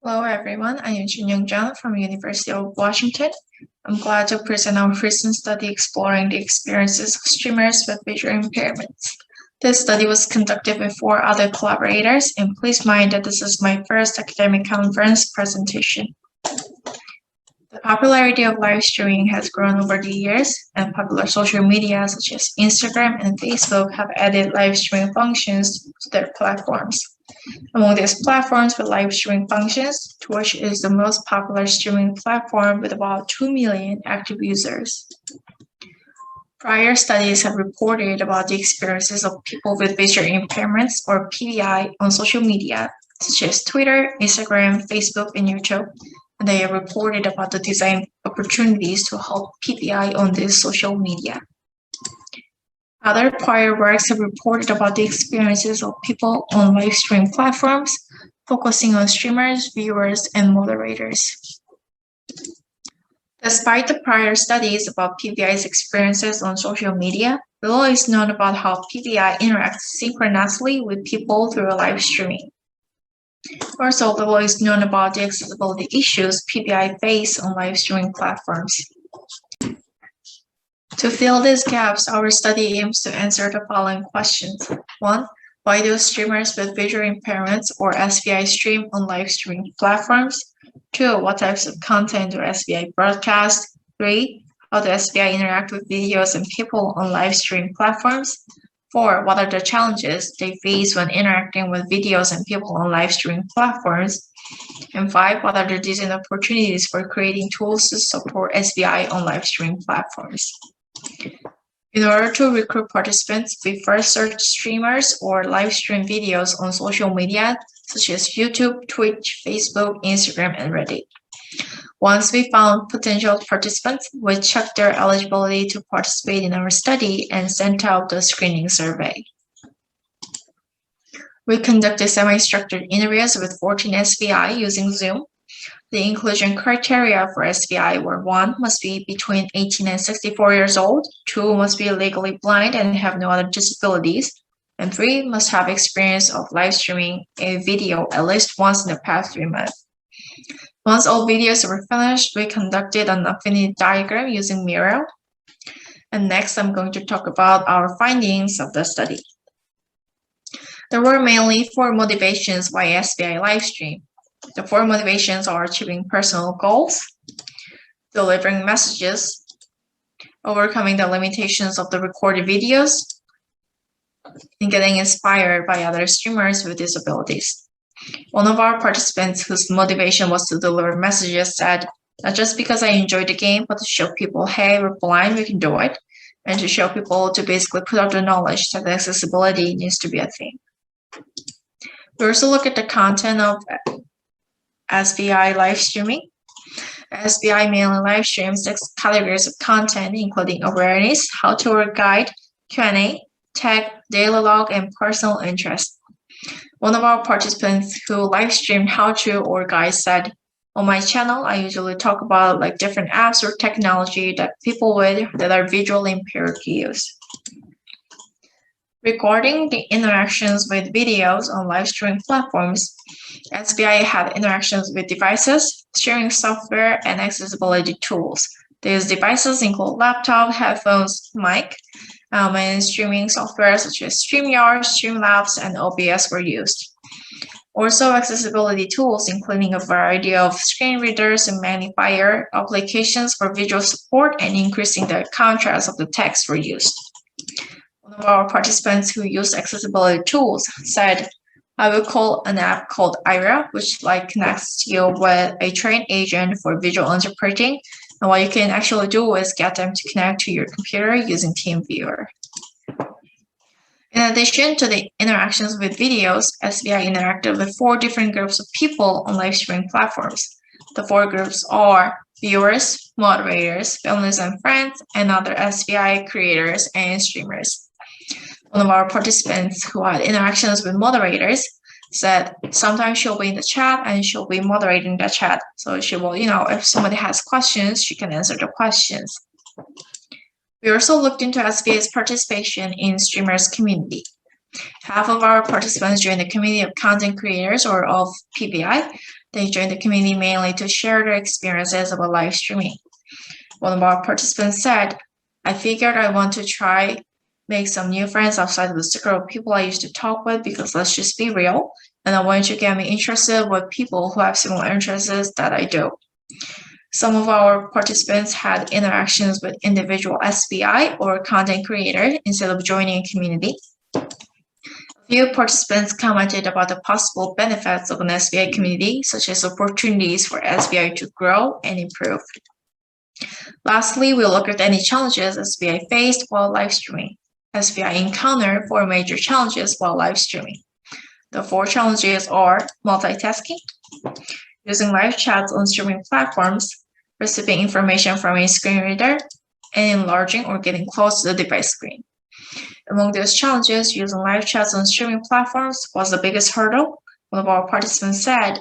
Hello everyone, I am Joonyoung from University of Washington. I'm glad to present our recent study exploring the experiences of streamers with visual impairments. This study was conducted with 4 other collaborators, and please mind that this is my first academic conference presentation. The popularity of live streaming has grown over the years, and popular social media such as Instagram and Facebook have added live streaming functions to their platforms. Among these platforms with live streaming functions, Twitch is the most popular streaming platform with about 2 million active users. Prior studies have reported about the experiences of people with visual impairments or PVI on social media, such as Twitter, Instagram, Facebook, and YouTube. And they have reported about the design opportunities to help PVI on this social media. Other prior works have reported about the experiences of people on live stream platforms, focusing on streamers, viewers, and moderators. Despite the prior studies about PVI's experiences on social media, little is known about how PVI interacts synchronously with people through live streaming. Also, little is known about the accessibility issues PVI face on live streaming platforms. To fill these gaps, our study aims to answer the following questions. 1. Why do streamers with visual impairments or SVI stream on live streaming platforms? 2. What types of content do SVI broadcast? 3. How do SVI interact with videos and people on live streaming platforms? 4. What are the challenges they face when interacting with videos and people on live streaming platforms? And 5. What are the design opportunities for creating tools to support SVI on live streaming platforms? In order to recruit participants, we first searched streamers or live stream videos on social media such as YouTube, Twitch, Facebook, Instagram, and Reddit. Once we found potential participants, we checked their eligibility to participate in our study and sent out the screening survey. We conducted semi-structured interviews with 14 SVI using Zoom. The inclusion criteria for SVI were 1. Must be between 18 and 64 years old, 2. Must be legally blind and have no other disabilities, and 3. Must have experience of live streaming a video at least once in the past 3 months. Once all videos were finished, we conducted an affinity diagram using Miro. And next, I'm going to talk about our findings of the study. There were mainly 4 motivations why SVI livestream. The 4 motivations are achieving personal goals, delivering messages, overcoming the limitations of the recorded videos, and getting inspired by other streamers with disabilities. One of our participants whose motivation was to deliver messages said, not just because I enjoy the game, but to show people, hey, we're blind, we can do it, and to show people to basically put out the knowledge that accessibility needs to be a thing. We also look at the content of SVI live streaming. SVI mainly live streams 6 categories of content, including awareness, how-to guide, Q&A, tech, daily log, and personal interest. One of our participants who live streamed how-to or guide said, on my channel, I usually talk about different apps or technology that people that are visually impaired use. Regarding the interactions with videos on live streaming platforms, SVI had interactions with devices, streaming software, and accessibility tools. These devices include laptop, headphones, mic, and streaming software such as StreamYard, Streamlabs, and OBS were used. Also, accessibility tools, including a variety of screen readers and magnifier applications for visual support and increasing the contrast of the text were used. One of our participants who used accessibility tools said, I will call an app called Ira, which connects you with a trained agent for visual interpreting. And what you can actually do is get them to connect to your computer using TeamViewer. In addition to the interactions with videos, SVI interacted with 4 different groups of people on live streaming platforms. The 4 groups are viewers, moderators, families and friends, and other SVI creators and streamers. One of our participants who had interactions with moderators said sometimes she'll be in the chat and she'll be moderating the chat. So she will, if somebody has questions, she can answer the questions. We also looked into SVI's participation in streamers community. Half of our participants joined the community of content creators or of PVI, They joined the community mainly to share their experiences about live streaming. One of our participants said, I figured I want to try make some new friends outside of the circle of people I used to talk with because let's just be real, and I wanted to get me interested with people who have similar interests that I do. Some of our participants had interactions with individual SVI or content creators instead of joining a community. A few participants commented about the possible benefits of an SVI community, such as opportunities for SVI to grow and improve. Lastly, we'll look at any challenges SVI faced while live streaming. SVI encountered 4 major challenges while live streaming. The 4 challenges are multitasking, using live chats on streaming platforms, receiving information from a screen reader, and enlarging or getting close to the device screen. Among those challenges, using live chats on streaming platforms was the biggest hurdle. One of our participants said,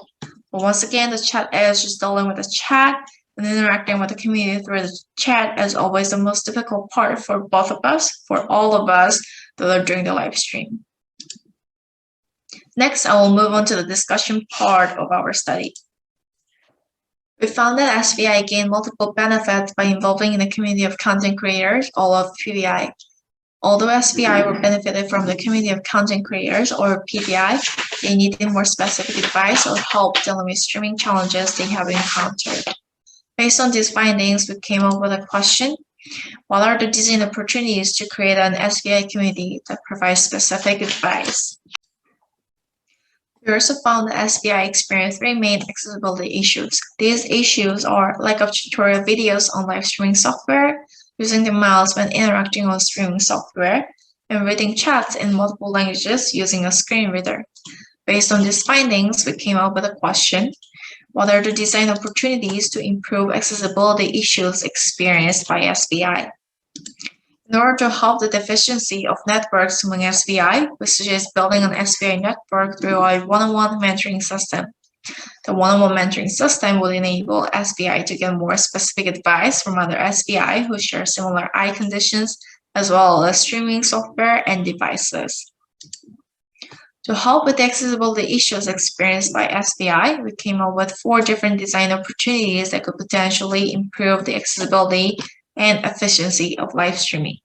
but once again, the chat is just dealing with the chat and interacting with the community through the chat is always the most difficult part for both of us, for all of us that are doing the live stream. Next, I will move on to the discussion part of our study. We found that SVI gained multiple benefits by involving in a community of content creators, all of PBI. Although SVI were benefited from the community of content creators, or PBI, they needed more specific advice or help dealing with streaming challenges they have encountered. Based on these findings, we came up with a question. What are the design opportunities to create an SVI community that provides specific advice? We also found that SVI experienced 3 main accessibility issues. These issues are lack of tutorial videos on live streaming software, using the mouse when interacting on streaming software, and reading chats in multiple languages using a screen reader. Based on these findings, we came up with a question. What are the design opportunities to improve accessibility issues experienced by SVI? In order to help the efficiency of networks among SVI, we suggest building an SVI network through a one-on-one mentoring system. The one-on-one mentoring system will enable SVI to get more specific advice from other SVI who share similar eye conditions, as well as streaming software and devices. To help with the accessibility issues experienced by SVI, we came up with 4 different design opportunities that could potentially improve the accessibility and efficiency of live streaming.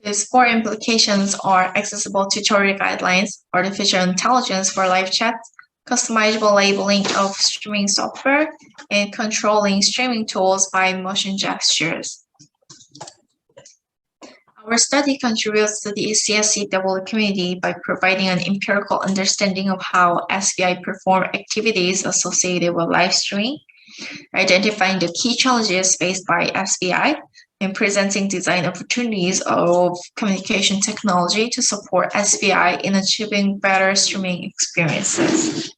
These 4 implications are accessible tutorial guidelines, artificial intelligence for live chat, customizable labeling of streaming software, and controlling streaming tools by motion gestures. Our study contributes to the CSCW community by providing an empirical understanding of how SVI perform activities associated with live streaming, identifying the key challenges faced by SVI, and presenting design opportunities of communication technology to support SVI in achieving better streaming experiences.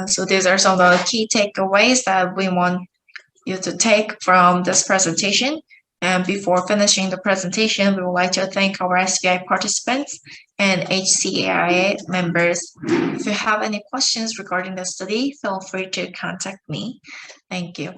So these are some of the key takeaways that we want you to take from this presentation. And before finishing the presentation, we would like to thank our SVI participants and HCAIA members. If you have any questions regarding the study, feel free to contact me. Thank you.